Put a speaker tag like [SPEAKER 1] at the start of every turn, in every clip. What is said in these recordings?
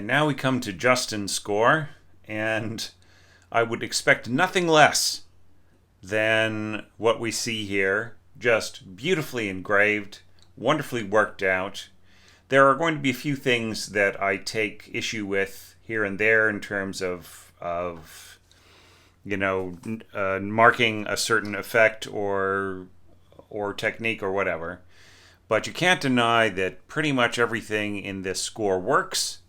[SPEAKER 1] now we come to Justin's score, and I would expect nothing less than what we see here. Just beautifully engraved, wonderfully worked out. There are going to be a few things that I take issue with here and there in terms of marking a certain effect or technique or whatever. But you can't deny that pretty much everything in this score works,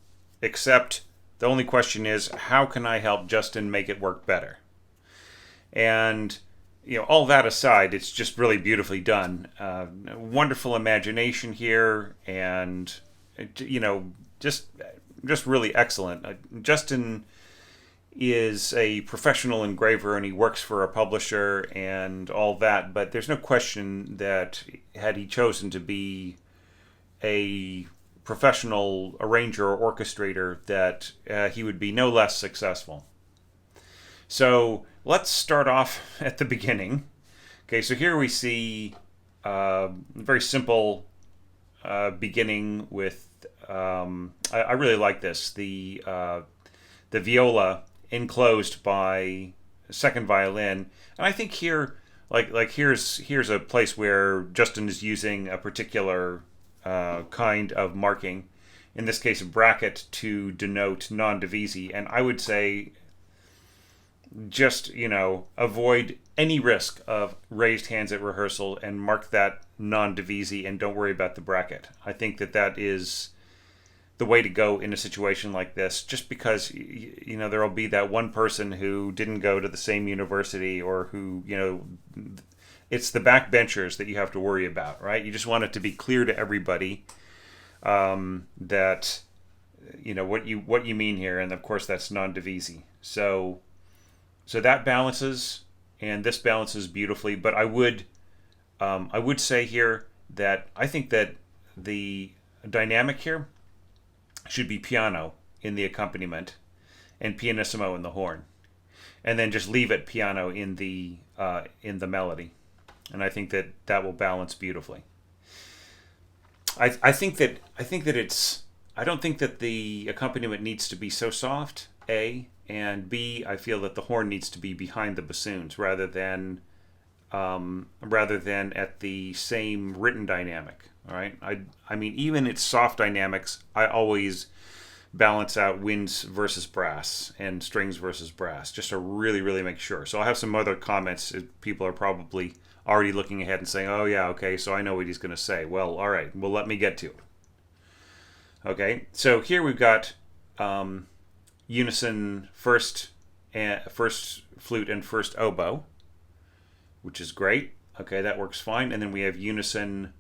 [SPEAKER 1] except the only question is, how can I help Justin make it work better? And, all that aside, it's just really beautifully done. Wonderful imagination here, and, just really excellent. Justin is a professional engraver and he works for a publisher and all that, but there's no question that had he chosen to be a professional arranger or orchestrator, that he would be no less successful. So let's start off at the beginning. Okay, so here we see a very simple beginning with I really like this, the viola enclosed by second violin, and I think here, here's a place where Justin is using a particular kind of marking, in this case a bracket, to denote non-divisi, and I would say just avoid any risk of raised hands at rehearsal and mark that non-divisi and don't worry about the bracket. I think that is the way to go in a situation like this, just because there will be that one person who didn't go to the same university, or who it's the backbenchers that you have to worry about, right? You just want it to be clear to everybody that what you mean here, and of course that's non-divisi. So that balances, and this balances beautifully. But I would say here that I think that the dynamic here should be piano in the accompaniment and pianissimo in the horn, and then just leave it piano in the melody, and I think that will balance beautifully. I think that it's I don't think that the accompaniment needs to be so soft, A, and B, I feel that the horn needs to be behind the bassoons rather than at the same written dynamic. All right. I mean, even its soft dynamics, I always balance out winds versus brass and strings versus brass, just to really, really make sure. So I'll have some other comments. People are probably already looking ahead and saying, oh yeah, okay, so I know what he's going to say. Well, all right, well, let me get to it. Okay, so here we've got unison first flute and first oboe, which is great. Okay, that works fine. And then we have unison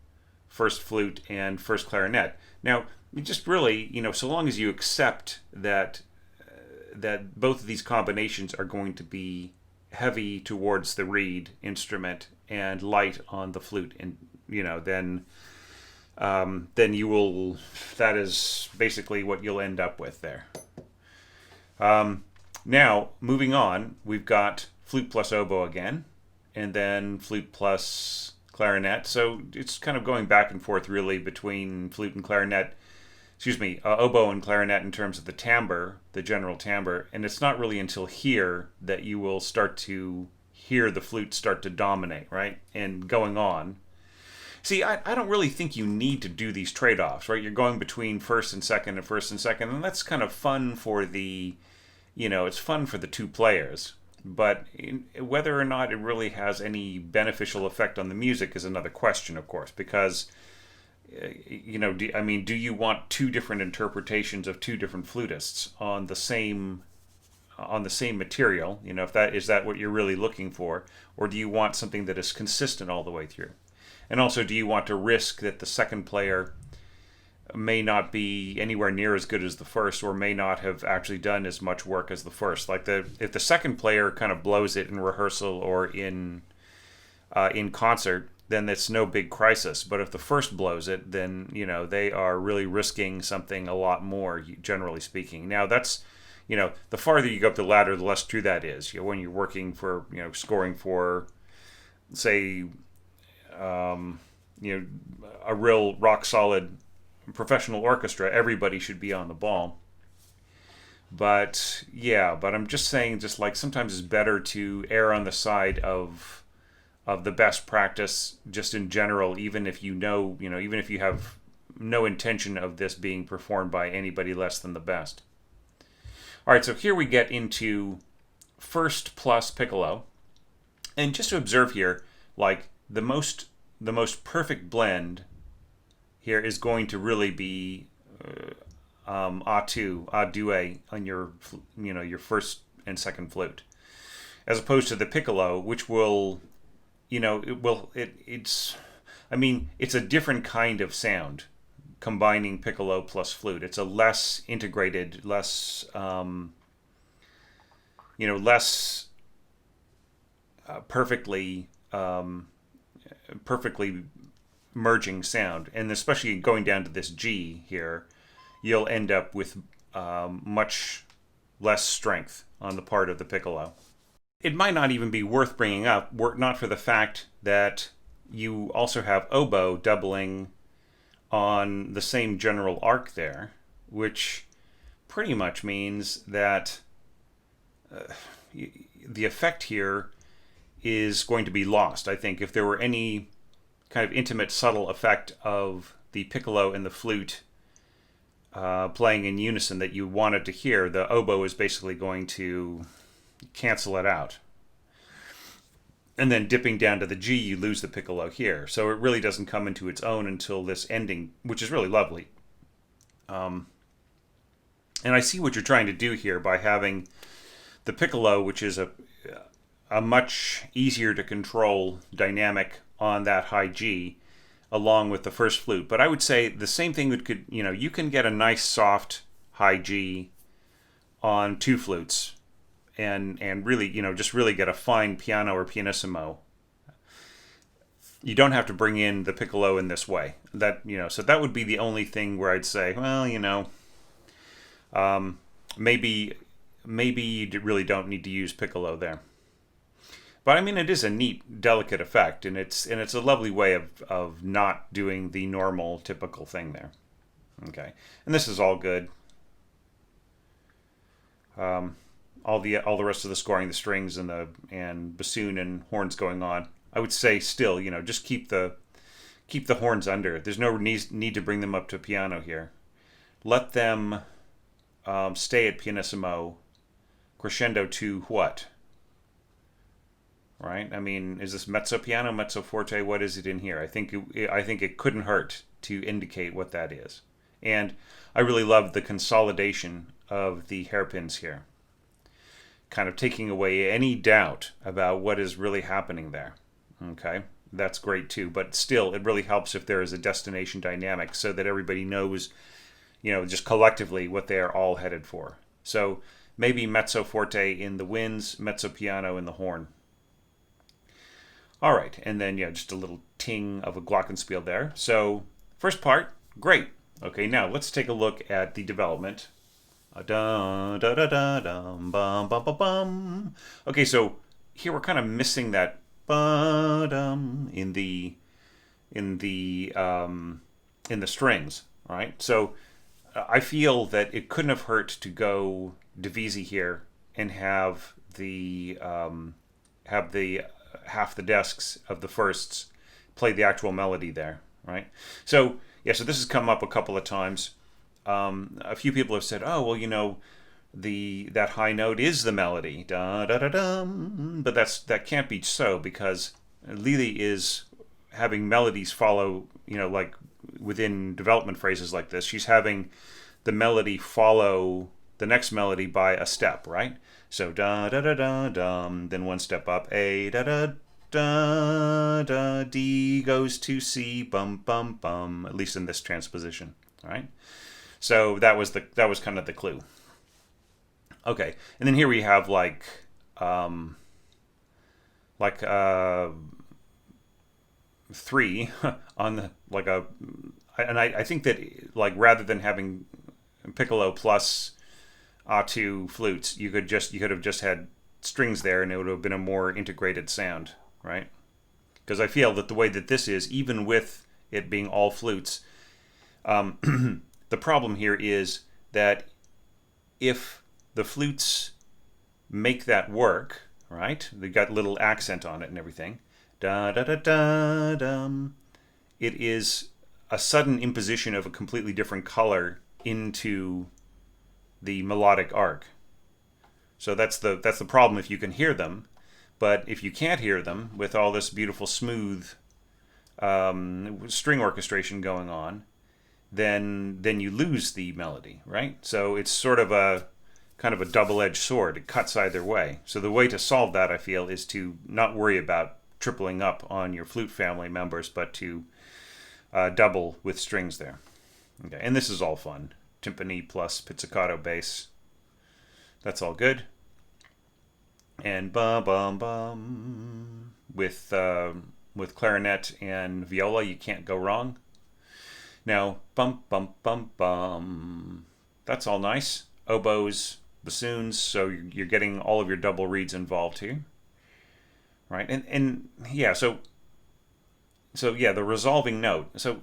[SPEAKER 1] first flute and first clarinet. Now, just really, so long as you accept that both of these combinations are going to be heavy towards the reed instrument and light on the flute, and then you will. That is basically what you'll end up with there. Now, moving on, we've got flute plus oboe again, and then flute plus clarinet. So it's kind of going back and forth really between flute and clarinet. Oboe and clarinet in terms of the timbre, the general timbre. And it's not really until here that you will start to hear the flute start to dominate, right? And going on. See, I don't really think you need to do these trade-offs, right? You're going between first and second, and that's kind of fun for the, it's fun for the two players. But whether or not it really has any beneficial effect on the music is another question, of course, because, do you want two different interpretations of two different flutists on the same material? If that is that what you're really looking for, or do you want something that is consistent all the way through? And also, do you want to risk that the second player may not be anywhere near as good as the first, or may not have actually done as much work as the first? Like if the second player kind of blows it in rehearsal or in concert, then it's no big crisis. But if the first blows it, then they are really risking something a lot more, generally speaking. Now that's the farther you go up the ladder, the less true that is. When you're working for scoring for, say, a real rock solid professional orchestra, everybody should be on the ball. But yeah, but I'm just saying, just like sometimes it's better to err on the side of the best practice, just in general, even if even if you have no intention of this being performed by anybody less than the best. All right, so here we get into first plus piccolo, and just to observe here, like the most perfect blend here is going to really be A2 on your first and second flute, as opposed to the piccolo, which will it's I mean, it's a different kind of sound combining piccolo plus flute. It's a less integrated, less perfectly perfectly merging sound, and especially going down to this G here, you'll end up with much less strength on the part of the piccolo. It might not even be worth bringing up, were it not for the fact that you also have oboe doubling on the same general arc there, which pretty much means that the effect here is going to be lost. I think if there were any kind of intimate, subtle effect of the piccolo and the flute playing in unison that you wanted to hear, the oboe is basically going to cancel it out. And then dipping down to the G, you lose the piccolo here. So it really doesn't come into its own until this ending, which is really lovely. And I see what you're trying to do here by having the piccolo, which is a much easier to control dynamic on that high G, along with the first flute. But I would say the same thing you can get a nice soft high G on two flutes, and really, just really get a fine piano or pianissimo. You don't have to bring in the piccolo in this way. So that would be the only thing where I'd say, well, maybe you really don't need to use piccolo there. But I mean, it is a neat, delicate effect, and it's a lovely way of not doing the normal, typical thing there. Okay, and this is all good. All the rest of the scoring, the strings and bassoon and horns going on. I would say still, just keep the horns under. There's no need to bring them up to piano here. Let them stay at pianissimo, crescendo to what? Right? I mean, is this mezzo piano, mezzo forte? What is it in here? I think it couldn't hurt to indicate what that is. And I really love the consolidation of the hairpins here, kind of taking away any doubt about what is really happening there. Okay, that's great too. But still, it really helps if there is a destination dynamic, so that everybody knows, just collectively what they are all headed for. So maybe mezzo forte in the winds, mezzo piano in the horn. All right, and then just a little ting of a glockenspiel there. So first part, great. Okay, now let's take a look at the development. Da, da, da, da, dum, bum, bum, bum, bum. Okay, so here we're kind of missing that ba-dum in the strings, right? So I feel that it couldn't have hurt to go divisi here and have the half the desks of the firsts play the actual melody there, right? So yeah, so this has come up a couple of times. A few people have said, "Oh, well, that high note is the melody, da da da dum," but that can't be so, because Lili is having melodies follow, like within development phrases like this. She's having the melody follow the next melody by a step, right? So da da da da dum, then one step up, A da da da da, D goes to C, bum bum bum. At least in this transposition, all right? So that was kind of the clue. Okay, and then here we have like 3 on the and I think that, like, rather than having piccolo plus A2 flutes, you could have just had strings there, and it would have been a more integrated sound, right? Because I feel that the way that this is, even with it being all flutes, the problem here is that if the flutes make that work, right? They got a little accent on it and everything. Da da da da dum. It is a sudden imposition of a completely different color into the melodic arc. So that's the problem if you can hear them. But if you can't hear them with all this beautiful smooth string orchestration going on, then you lose the melody, right? So it's sort of a kind of a double-edged sword. It cuts either way. So the way to solve that, I feel, is to not worry about tripling up on your flute family members, but to double with strings there. Okay, and this is all fun. Timpani plus pizzicato bass. That's all good. And bum bum bum with clarinet and viola, you can't go wrong. Now bum bum bum bum. That's all nice. Oboes, bassoons, so you're getting all of your double reeds involved here, right? And yeah, so yeah, the resolving note. So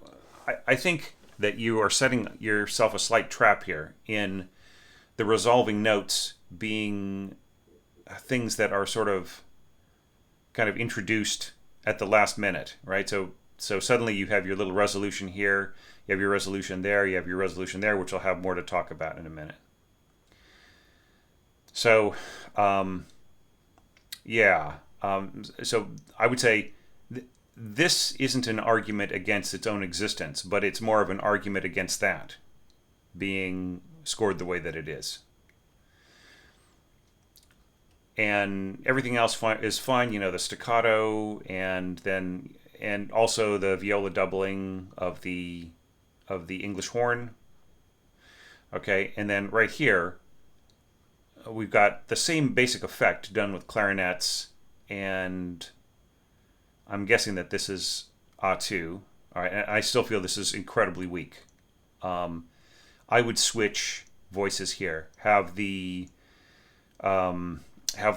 [SPEAKER 1] I think that you are setting yourself a slight trap here in the resolving notes being things that are sort of kind of introduced at the last minute, right? So suddenly you have your little resolution here, you have your resolution there, you have your resolution there, which I'll have more to talk about in a minute. So, so I would say this isn't an argument against its own existence, but it's more of an argument against that being scored the way that it is. And everything else is fine, the staccato and also the viola doubling of the English horn. Okay, and then right here we've got the same basic effect done with clarinets, and I'm guessing that this is A2. All right, and I still feel this is incredibly weak. I would switch voices here. Have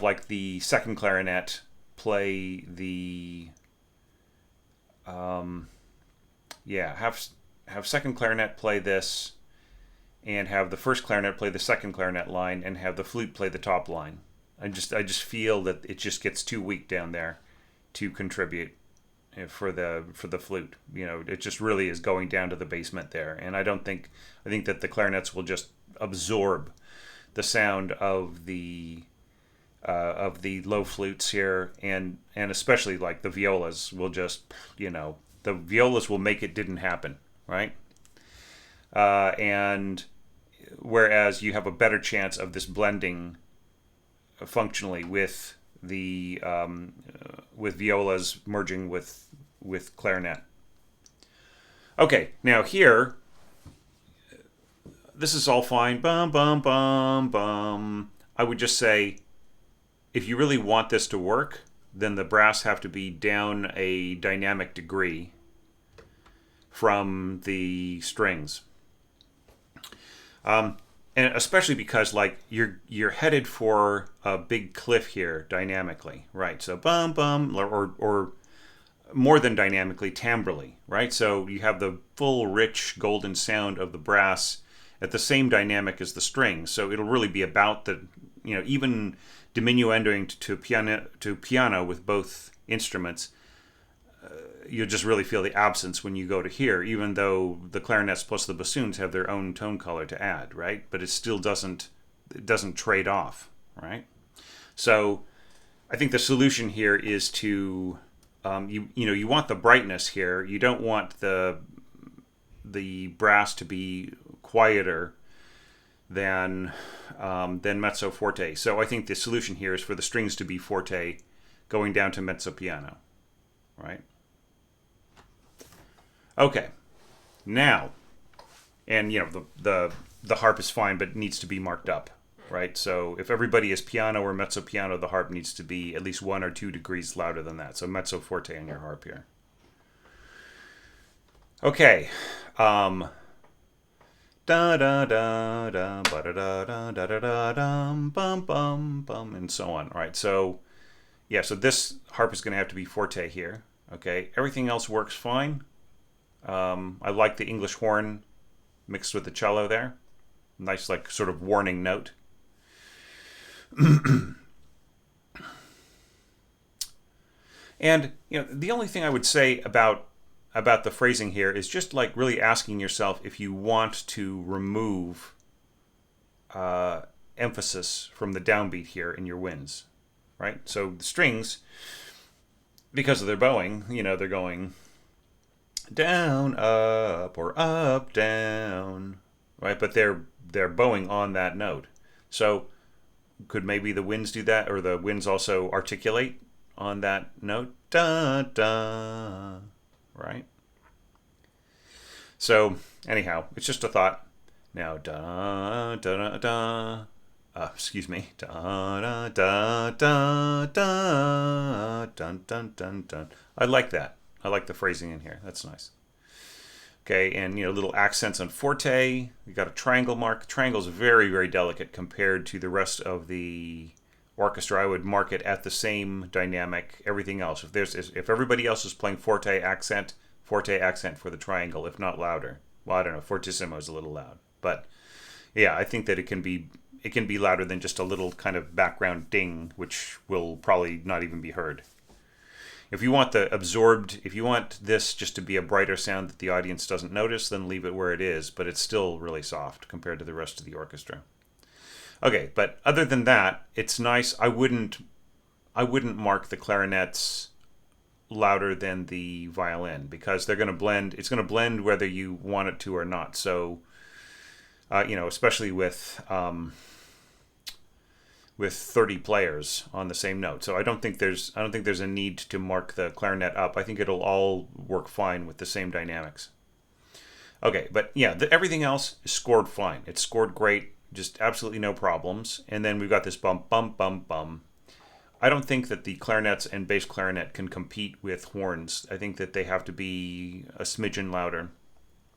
[SPEAKER 1] like the second clarinet play the have second clarinet play this, and have the first clarinet play the second clarinet line, and have the flute play the top line. I just feel that it just gets too weak down there to contribute for the flute. It just really is going down to the basement there, and I think that the clarinets will just absorb the sound of the low flutes here, and especially like the violas will just, the violas will make it didn't happen, right? And whereas you have a better chance of this blending functionally with the with violas merging with clarinet. Okay, now here, this is all fine. Bum bum bum bum. I would just say, if you really want this to work, then the brass have to be down a dynamic degree from the strings. And especially because you're headed for a big cliff here dynamically, right? So bum bum, or more than dynamically, timbrally, right? So you have the full rich golden sound of the brass at the same dynamic as the strings. So it'll really be about the, even diminuendoing to piano with both instruments, you'll just really feel the absence when you go to here, even though the clarinets plus the bassoons have their own tone color to add, right? But it still doesn't trade off, right? So I think the solution here is to you want the brightness here. You don't want the brass to be quieter than mezzo forte. So I think the solution here is for the strings to be forte, going down to mezzo piano, right? Okay, now, and the harp is fine, but it needs to be marked up, right? So if everybody is piano or mezzo piano, the harp needs to be at least 1 or 2 degrees louder than that. So mezzo forte on your harp here. Okay. Da da da da ba da da da da da dum bum bum bum, and so on. All right. So yeah. So this harp is going to have to be forte here. Okay. Everything else works fine. I like the English horn mixed with the cello there. Nice, sort of warning note. And the only thing I would say about the phrasing here is just like really asking yourself if you want to remove emphasis from the downbeat here in your winds, right? So the strings, because of their bowing, they're going down, up, or up, down, right? But they're bowing on that note. So could maybe the winds do that, or the winds also articulate on that note? Da, da, right? So anyhow, it's just a thought. Now, da, da, da, da. Excuse me. Da, da, da, da, da, dun, dun, dun, dun. I like that. I like the phrasing in here. That's nice. Okay, and little accents on forte. We got a triangle mark. Triangle's very, very delicate compared to the rest of the orchestra. I would mark it at the same dynamic. Everything else, if everybody else is playing forte accent for the triangle, if not louder. Well, I don't know. Fortissimo is a little loud, but yeah, I think that it can be louder than just a little kind of background ding, which will probably not even be heard. If you want this just to be a brighter sound that the audience doesn't notice, then leave it where it is, but it's still really soft compared to the rest of the orchestra. Okay, but other than that, it's nice. I wouldn't mark the clarinets louder than the violin because they're going to blend. It's going to blend whether you want it to or not. So, especially with 30 players on the same note. So I don't think there's a need to mark the clarinet up. I think it'll all work fine with the same dynamics. Okay, but yeah, everything else is scored fine. It's scored great, just absolutely no problems. And then we've got this bum, bum, bum, bum. I don't think that the clarinets and bass clarinet can compete with horns. I think that they have to be a smidgen louder,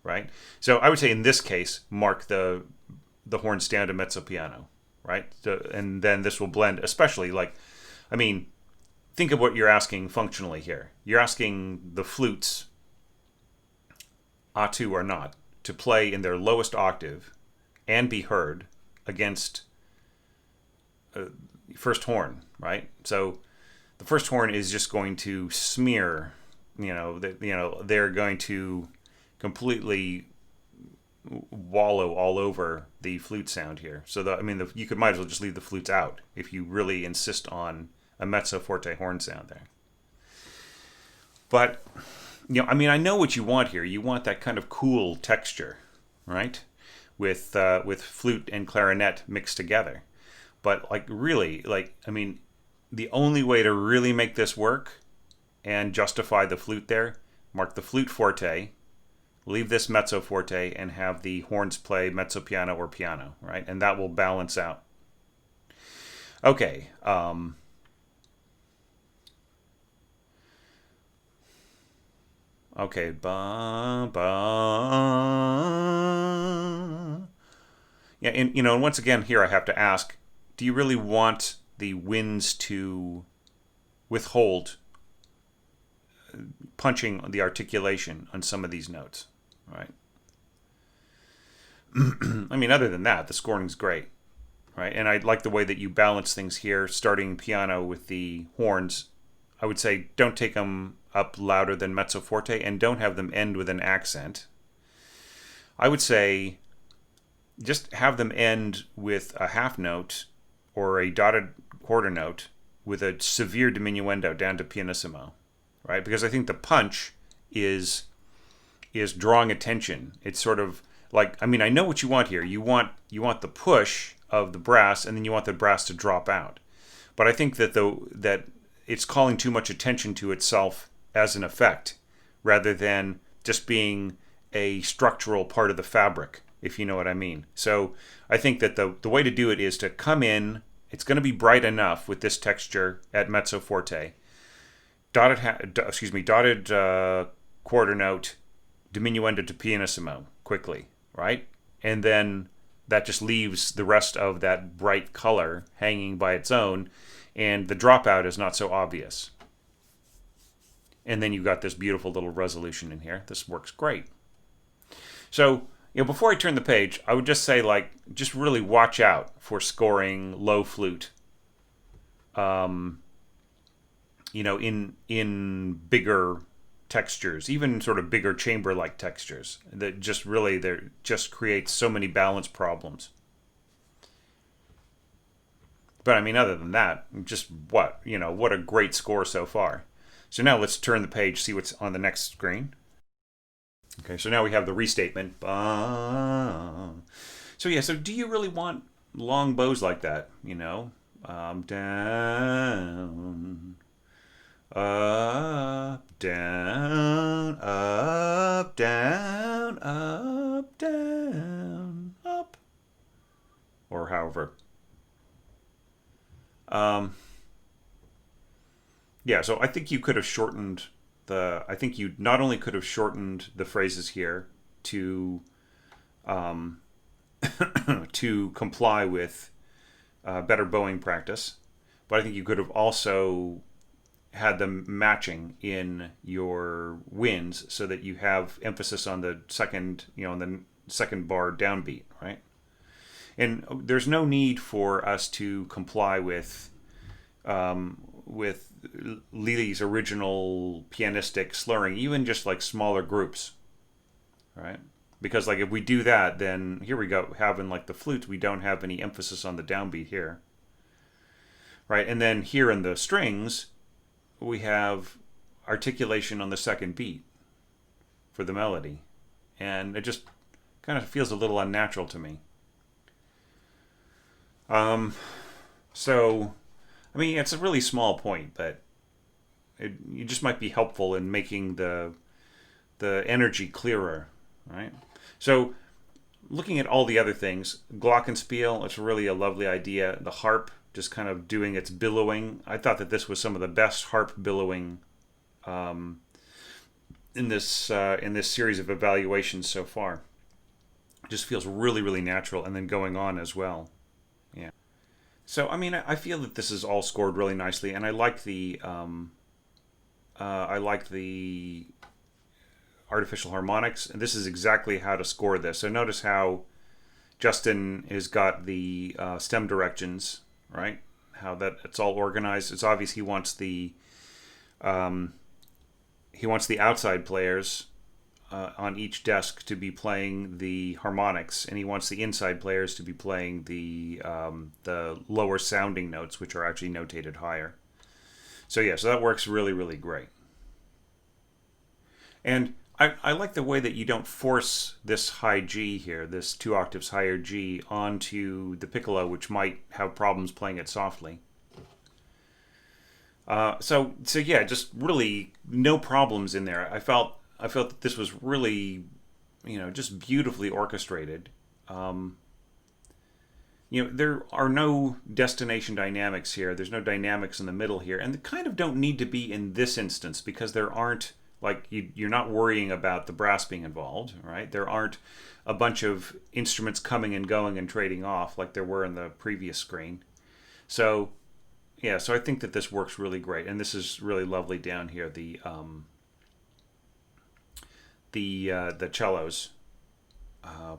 [SPEAKER 1] right? So I would say in this case, mark the horns down to mezzo piano, right? So, and then this will blend, especially think of what you're asking functionally here. You're asking the flutes, A2 or not, to play in their lowest octave and be heard against first horn, right? So the first horn is just going to smear, they're going to completely wallow all over the flute sound here. So you might as well just leave the flutes out if you really insist on a mezzo forte horn sound there. But I know what you want here. You want that kind of cool texture, right? With flute and clarinet mixed together. But the only way to really make this work and justify the flute there, mark the flute forte, leave this mezzo forte, and have the horns play mezzo piano or piano, right? And that will balance out. Okay. Okay. Ba, ba. Yeah, and once again here I have to ask, do you really want the winds to withhold punching the articulation on some of these notes, right? Other than that, the scoring's great, right? And I like the way that you balance things here, starting piano with the horns. I would say don't take them up louder than mezzo forte and don't have them end with an accent. I would say just have them end with a half note or a dotted quarter note with a severe diminuendo down to pianissimo, right? Because I think the punch is drawing attention. It's sort of like, I know what you want here. You want the push of the brass, and then you want the brass to drop out. But I think that it's calling too much attention to itself as an effect, rather than just being a structural part of the fabric, if you know what I mean. So I think that the way to do it is to come in. It's going to be bright enough with this texture at mezzo forte. Dotted quarter note, diminuendo to pianissimo quickly, right? And then that just leaves the rest of that bright color hanging by its own, and the dropout is not so obvious. And then you've got this beautiful little resolution in here. This works great. So, before I turn the page, I would just say, just really watch out for scoring low flute in bigger textures, even sort of bigger chamber-like textures that just really there just creates so many balance problems. But I mean, other than that, just what a great score so far. So now let's turn the page, see what's on the next screen. Okay, so now we have the restatement. So yeah, so do you really want long bows like that? Down, up, down, up, down, up, down, up, or however. Um, yeah, so I think you could have shortened I think you not only could have shortened the phrases here to um, to comply with better bowing practice, but I think you could have also had them matching in your wins so that you have emphasis on the second, on the second bar downbeat, right? And there's no need for us to comply with Lili's original pianistic slurring, even just like smaller groups, right? Because like if we do that, then here we go, having like the flutes, we don't have any emphasis on the downbeat here, right? And then here in the strings, we have articulation on the second beat for the melody, and it just kind of feels a little unnatural to me. So, I mean, it's a really small point, but it just might be helpful in making the energy clearer, right? So, looking at all the other things, glockenspiel, it's really a lovely idea. The harp just kind of doing its billowing. I thought that this was some of the best harp billowing um, in this series of evaluations so far. It just feels really, really natural, and then going on as well. Yeah. So I mean, I feel that this is all scored really nicely, and I like the artificial harmonics, and this is exactly how to score this. So notice how Justin has got the stem directions, right? How that it's all organized. It's obvious um, he wants the outside players on each desk to be playing the harmonics, and he wants the inside players to be playing the lower sounding notes, which are actually notated higher. So yeah, so that works really, really great. And I like the way that you don't force this high G here, this 2 octaves higher G, onto the piccolo, which might have problems playing it softly. So yeah, just really no problems in there. I felt that this was really, just beautifully orchestrated. Um, there are no destination dynamics here. There's no dynamics in the middle here, and they kind of don't need to be in this instance because there aren't like you're not worrying about the brass being involved, right? There aren't a bunch of instruments coming and going and trading off like there were in the previous screen. So yeah, so I think that this works really great, and this is really lovely down here. The cellos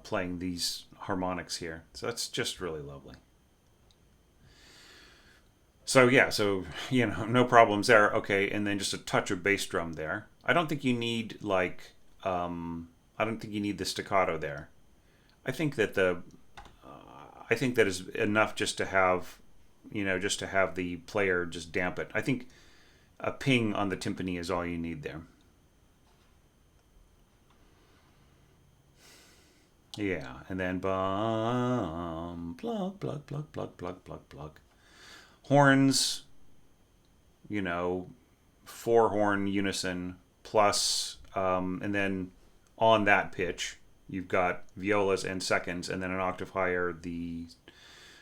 [SPEAKER 1] playing these harmonics here, so that's just really lovely. So yeah, so no problems there. Okay, and then just a touch of bass drum there. I don't think you need I don't think you need the staccato there. I think that I think that is enough just to have just to have the player just damp it. I think a ping on the timpani is all you need there. Yeah, and then bum plug plug plug plug plug plug plug horns, you know, 4 horn unison plus, and then on that pitch you've got violas and seconds, and then an octave higher the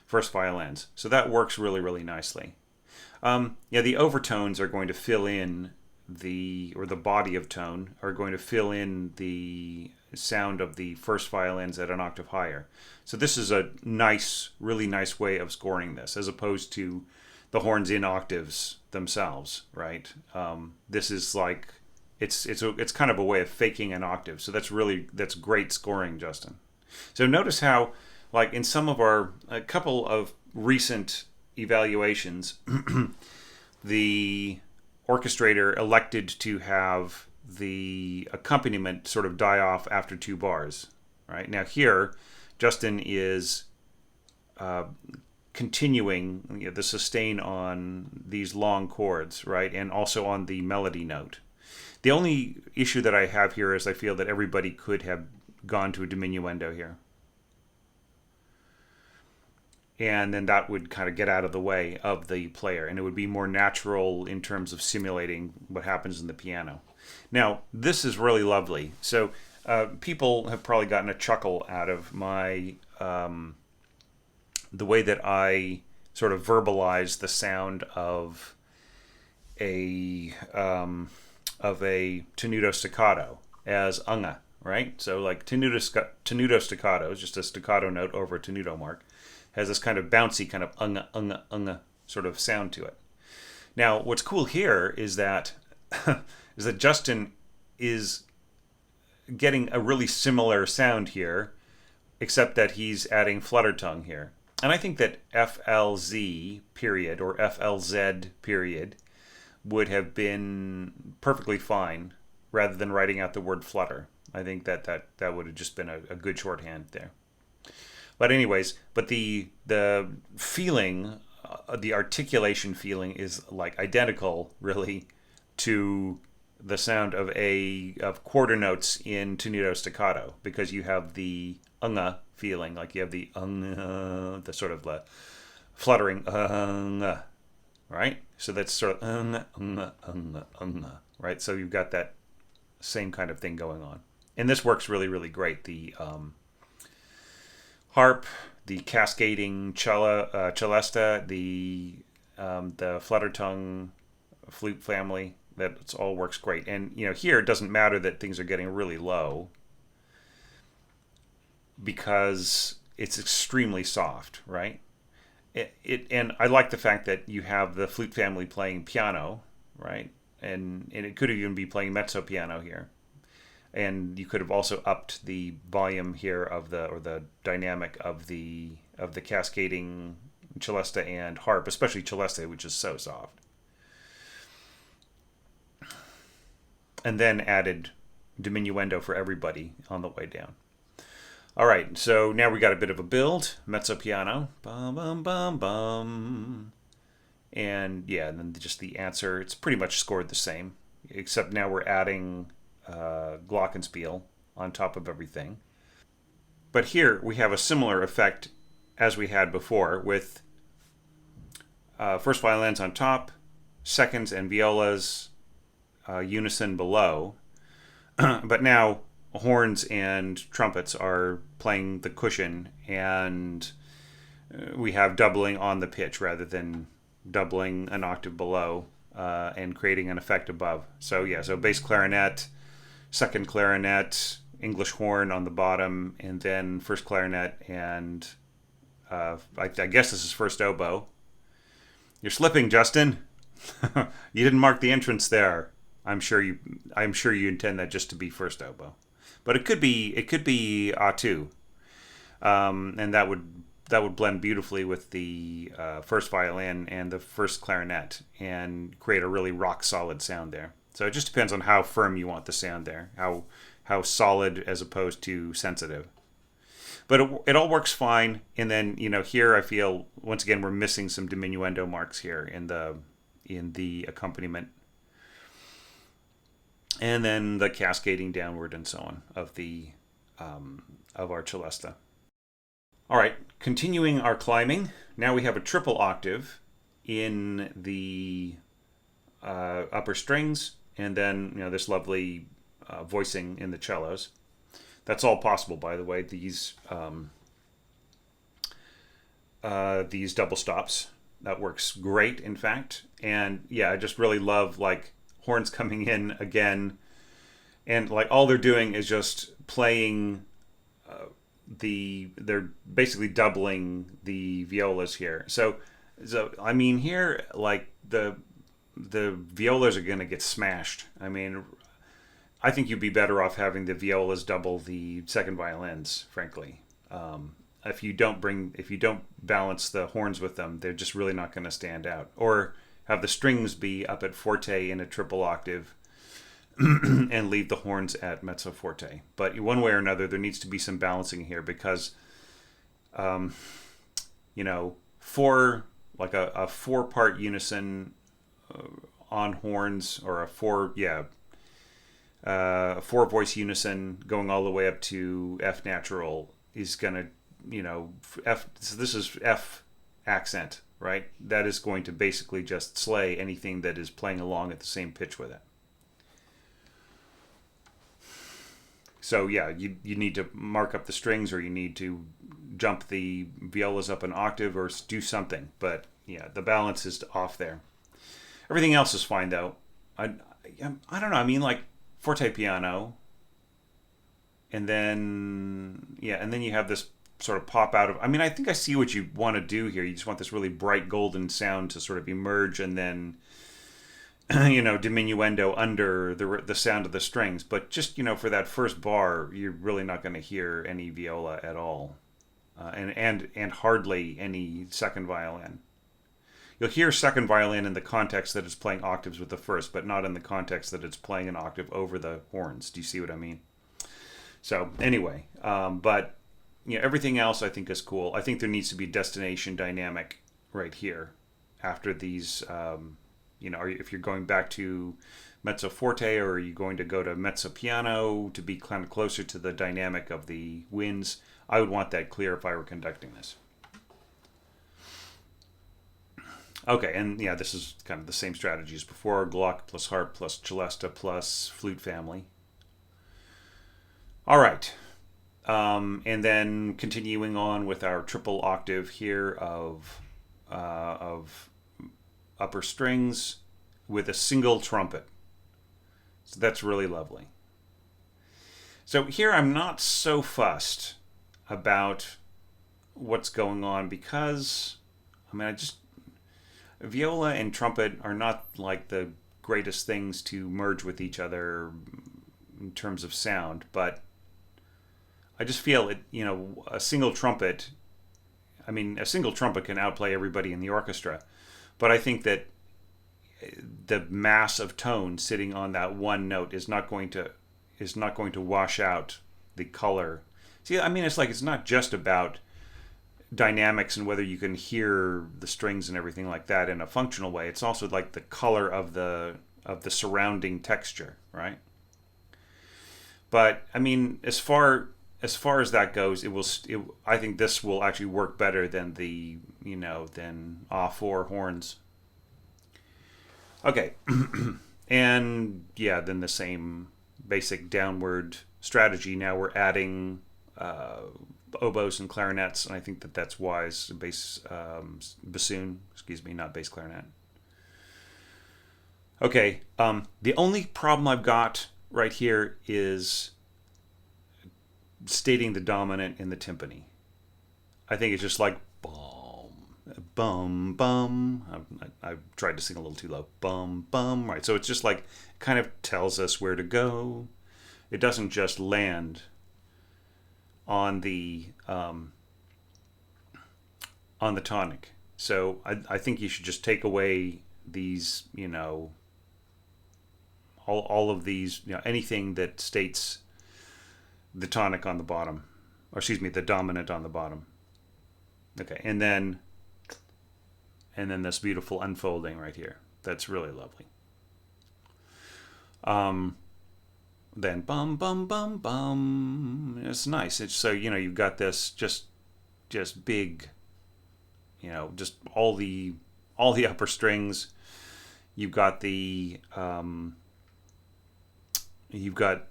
[SPEAKER 1] first violins. So that works really, really nicely. Yeah, the overtones are going to fill in the body of tone are going to fill in the sound of the first violins at an octave higher. So this is a nice, really nice way of scoring this, as opposed to the horns in octaves themselves, right? This is like it's kind of a way of faking an octave. So that's great scoring, Justin. So notice how, like in some of a couple of recent evaluations, the orchestrator elected to have the accompaniment sort of die off after 2 bars. Right now, here, Justin is continuing the sustain on these long chords, right, and also on the melody note. The only issue that I have here is I feel that everybody could have gone to a diminuendo here. And then that would kind of get out of the way of the player, and it would be more natural in terms of simulating what happens in the piano. Now, this is really lovely. So people have probably gotten a chuckle out of my the way that I sort of verbalize the sound of a tenuto staccato as unga, right? So like tenuto staccato is just a staccato note over a tenuto mark, has this kind of bouncy kind of unga unga unga sort of sound to it. Now, what's cool here is that Justin is getting a really similar sound here, except that he's adding flutter tongue here. And I think that FLZ period or FLZ period would have been perfectly fine rather than writing out the word flutter. I think that would have just been a good shorthand there. But anyways, but the feeling, the articulation feeling is like identical really to the sound of quarter notes in tenuto staccato, because you have the unga feeling, like you have the unga, the sort of fluttering unga, right? So that's sort of unga, unga, unga, unga, right? So you've got that same kind of thing going on. And this works really, really great. The harp, the cascading celesta, the flutter tongue flute family, that all works great. And here it doesn't matter that things are getting really low, because it's extremely soft, right? And I like the fact that you have the flute family playing piano, right? And it could even be playing mezzo piano here. And you could have also upped the volume here of the dynamic of the cascading celesta and harp, especially celesta, which is so soft. And then added diminuendo for everybody on the way down. All right, so now we got a bit of a build, mezzo piano, bum bum bum bum, and yeah, and then just the answer. It's pretty much scored the same, except now we're adding glockenspiel on top of everything. But here we have a similar effect as we had before, with first violins on top, seconds and violas unison below, but now horns and trumpets are playing the cushion, and we have doubling on the pitch rather than doubling an octave below and creating an effect above. So yeah, so bass clarinet, second clarinet, English horn on the bottom, and then first clarinet, and I guess this is first oboe. You're slipping, Justin. You didn't mark the entrance there. I'm sure you intend that just to be first oboe, but it could be A2, and that would blend beautifully with the first violin and the first clarinet and create a really rock solid sound there. So it just depends on how firm you want the sound there, how solid as opposed to sensitive. But it all works fine. And then here I feel once again we're missing some diminuendo marks here in the accompaniment, and then the cascading downward and so on of our celesta. All right, continuing our climbing. Now we have a triple octave in the upper strings, and then this lovely voicing in the cellos. That's all possible, by the way. These double stops, that works great, in fact. And yeah, I just really love like horns coming in again, and like all they're doing is just playing they're basically doubling the violas here. So I mean here, like the violas are gonna get smashed. I mean, I think you'd be better off having the violas double the second violins, frankly. if you don't balance the horns with them, they're just really not going to stand out. Or have the strings be up at forte in a triple octave and leave the horns at mezzo forte. But one way or another, there needs to be some balancing here because, for like a 4-part unison on horns, or a 4-voice unison going all the way up to F natural is gonna, F. So this is F accent, right? That is going to basically just slay anything that is playing along at the same pitch with it. So yeah, you need to mark up the strings, or you need to jump the violas up an octave, or do something. But yeah, the balance is off there. Everything else is fine though. I don't know. I mean, like forte piano, and then you have this sort of pop out of. I mean, I think I see what you want to do here. You just want this really bright golden sound to sort of emerge, and then diminuendo under the sound of the strings. But just for that first bar, you're really not going to hear any viola at all, and hardly any second violin. You'll hear second violin in the context that it's playing octaves with the first, but not in the context that it's playing an octave over the horns. Do you see what I mean? So anyway, but everything else I think is cool. I think there needs to be destination dynamic right here after these. If you're going back to mezzo forte, or are you going to go to mezzo piano to be kind of closer to the dynamic of the winds? I would want that clear if I were conducting this. Okay, and this is kind of the same strategy as before: Glock plus harp plus celesta plus flute family. All right, and then continuing on with our triple octave here of upper strings with a single trumpet. So that's really lovely. So here I'm not so fussed about what's going on because, viola and trumpet are not like the greatest things to merge with each other in terms of sound, but I just feel it, a single trumpet can outplay everybody in the orchestra, but I think that the mass of tone sitting on that one note is not going to wash out the color. See, it's not just about dynamics and whether you can hear the strings and everything like that in a functional way. It's also like the color of the surrounding texture, right? But as far as that goes, I think this will actually work better than the than A4 horns. Okay, and then the same basic downward strategy. Now we're adding oboes and clarinets, and I think that's wise. Bassoon, not bass clarinet. Okay, the only problem I've got right here is stating the dominant in the timpani. I think it's just like bum bum. I've tried to sing a little too low. Bum bum. Right, so it's just like kind of tells us where to go. It doesn't just land on the tonic. So I think you should just take away these, all of these, anything that states the tonic on the bottom, or the dominant on the bottom. Okay, and then this beautiful unfolding right here. That's really lovely. Then bum bum bum bum. It's nice. It's so you've got this just big, just all the upper strings. You've got you've got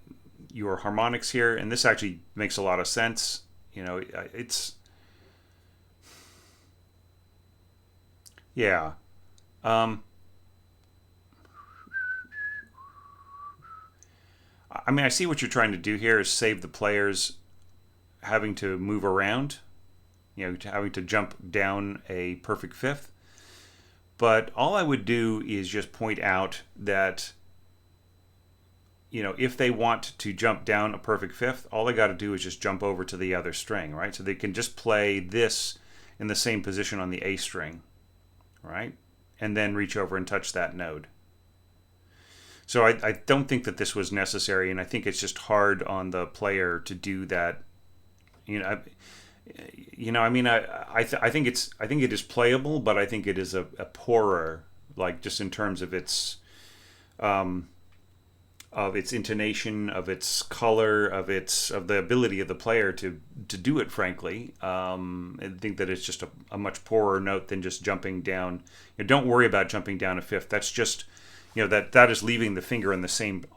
[SPEAKER 1] your harmonics here, and this actually makes a lot of sense. It's yeah. I see what you're trying to do here is save the players having to move around, having to jump down a perfect fifth. But all I would do is just point out that if they want to jump down a perfect fifth, all they got to do is just jump over to the other string, right? So they can just play this in the same position on the A string, right? And then reach over and touch that node. So I don't think that this was necessary, and I think it's just hard on the player to do that. I think it is playable, but I think it is a poorer, like just in terms of its intonation, of its color, of the ability of the player to do it. Frankly, I think that it's just a much poorer note than just jumping down. Don't worry about jumping down a fifth. That's just that is leaving the finger in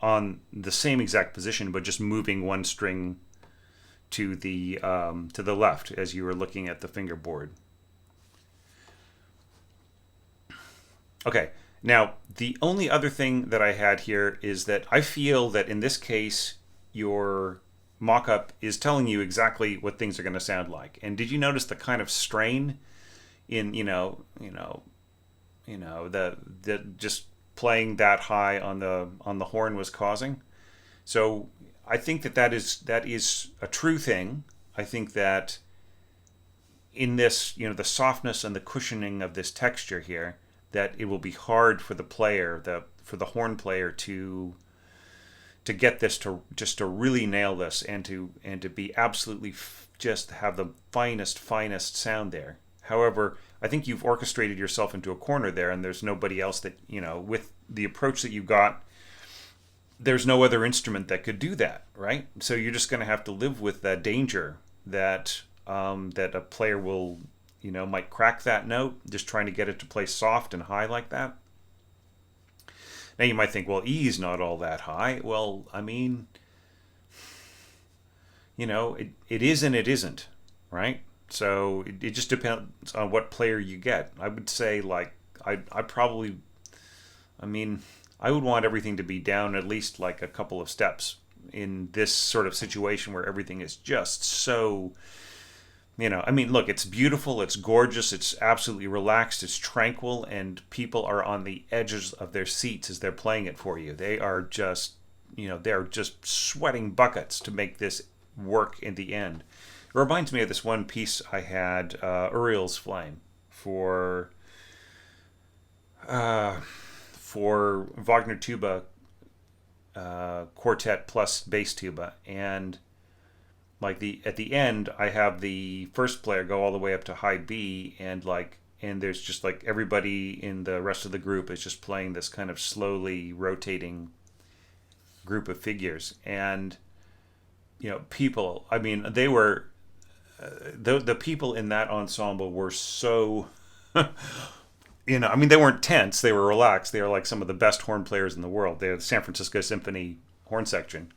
[SPEAKER 1] on the same exact position, but just moving one string to the left as you were looking at the fingerboard. Okay. Now, the only other thing that I had here is that I feel that in this case, your mock-up is telling you exactly what things are going to sound like. And did you notice the kind of strain in the just playing that high on the horn was causing? So I think that is a true thing. I think that in this, the softness and the cushioning of this texture here, that it will be hard for for the horn player to get this to really nail this and to be absolutely just have the finest sound there. However, I think you've orchestrated yourself into a corner there, and there's nobody else that, with the approach that you got, there's no other instrument that could do that, right? So you're just going to have to live with that danger that that a player will might crack that note, just trying to get it to play soft and high like that. Now you might think, well, E is not all that high. Well, I mean, it is and it isn't, right? So it just depends on what player you get. I would say, like, I would want everything to be down at least like a couple of steps in this sort of situation where everything is just so... look, it's beautiful, it's gorgeous, it's absolutely relaxed, it's tranquil, and people are on the edges of their seats as they're playing it for you. They are just, they're just sweating buckets to make this work in the end. It reminds me of this one piece I had, Uriel's Flame, for Wagner tuba quartet plus bass tuba, and at the end, I have the first player go all the way up to high B, and there's just everybody in the rest of the group is just playing this kind of slowly rotating group of figures, and people. I mean, they were the people in that ensemble were so. They weren't tense. They were relaxed. They were like some of the best horn players in the world. They're the San Francisco Symphony horn section.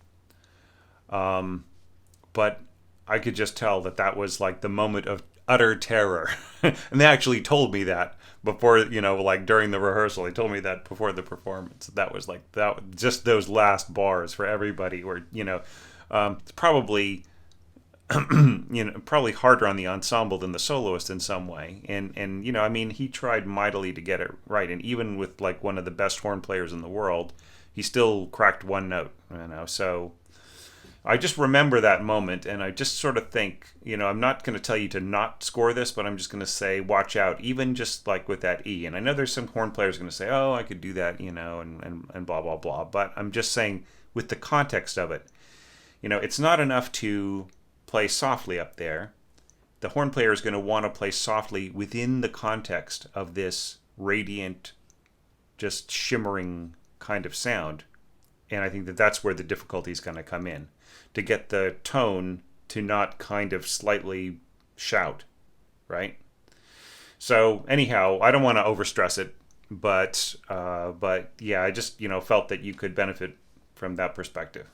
[SPEAKER 1] But I could just tell that was like the moment of utter terror. And they actually told me that before, during the rehearsal. They told me that before the performance. That was just those last bars for everybody were, it's probably, probably harder on the ensemble than the soloist in some way. And he tried mightily to get it right. And even with one of the best horn players in the world, he still cracked one note, so... I just remember that moment, and I just sort of think, I'm not going to tell you to not score this, but I'm just going to say, watch out, even just with that E. And I know there's some horn players going to say, oh, I could do that, and blah, blah, blah. But I'm just saying, with the context of it, it's not enough to play softly up there. The horn player is going to want to play softly within the context of this radiant, just shimmering kind of sound. And I think that's where the difficulty is going to come in, to get the tone to not kind of slightly shout, right? So anyhow, I don't want to overstress it, but yeah, I just felt that you could benefit from that perspective.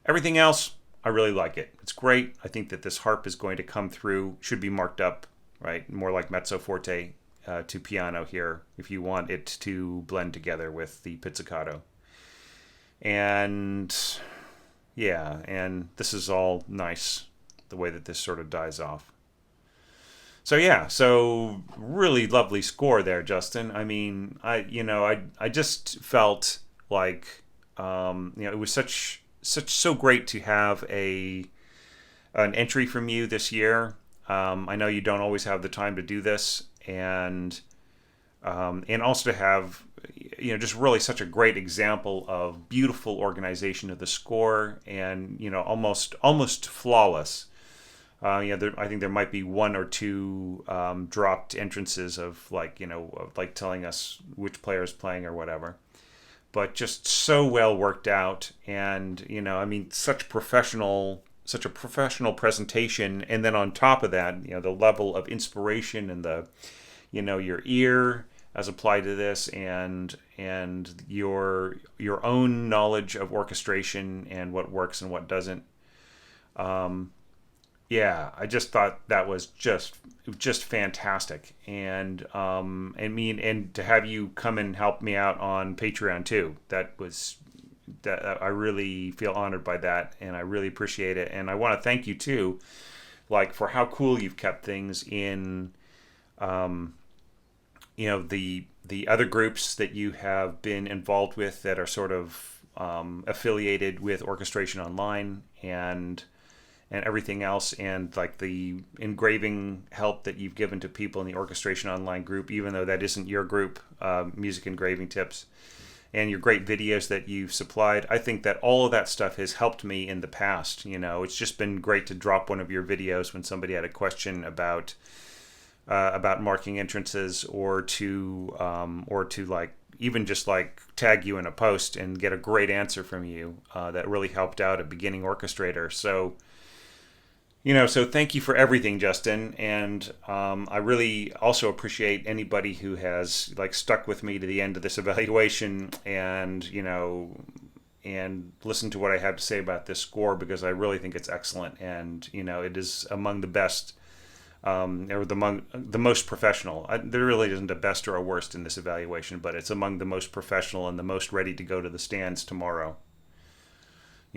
[SPEAKER 1] Everything else, I really like it. It's great. I think that this harp is going to come through, should be marked up, right? More like mezzo forte to piano here, if you want it to blend together with the pizzicato. And yeah, and this is all nice, the way that this sort of dies off. So yeah, so really lovely score there, Justin. I mean, I just felt like It was so great to have an entry from you this year. I know you don't always have the time to do this, and also to have just really such a great example of beautiful organization of the score, and almost flawless. I think there might be one or two dropped entrances of like telling us which player is playing or whatever, but just so well worked out, and such a professional presentation, and then on top of that, the level of inspiration and the your ear as applied to this, and your own knowledge of orchestration and what works and what doesn't. Yeah, I just thought that was just fantastic, and to have you come and help me out on Patreon too. That I really feel honored by that, and I really appreciate it, and I want to thank you too, like for how cool you've kept things in, the other groups that you have been involved with that are sort of affiliated with Orchestration Online, and everything else, and like the engraving help that you've given to people in the Orchestration Online group, even though that isn't your group, music engraving tips, and your great videos that you've supplied. I think that all of that stuff has helped me in the past. It's just been great to drop one of your videos when somebody had a question about marking entrances, or to like even just like tag you in a post and get a great answer from you. That really helped out a beginning orchestrator. So thank you for everything, Justin, and I really also appreciate anybody who has like stuck with me to the end of this evaluation, and listen to what I have to say about this score, because I really think it's excellent, and it is among the best, or the most professional. There really isn't a best or a worst in this evaluation, but it's among the most professional and the most ready to go to the stands tomorrow.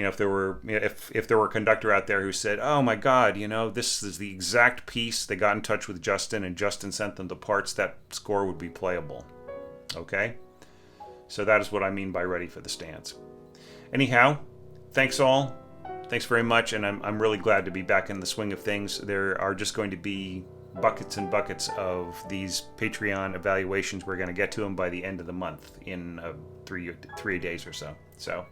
[SPEAKER 1] If there were a conductor out there who said, "Oh my God, this is the exact piece," they got in touch with Justin and Justin sent them the parts, that score would be playable. Okay, so that is what I mean by ready for the stands. Anyhow, thanks all. Thanks very much, and I'm really glad to be back in the swing of things. There are just going to be buckets and buckets of these Patreon evaluations. We're going to get to them by the end of the month, in 3 days or so. So.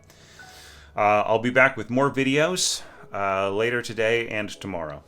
[SPEAKER 1] I'll be back with more videos later today and tomorrow.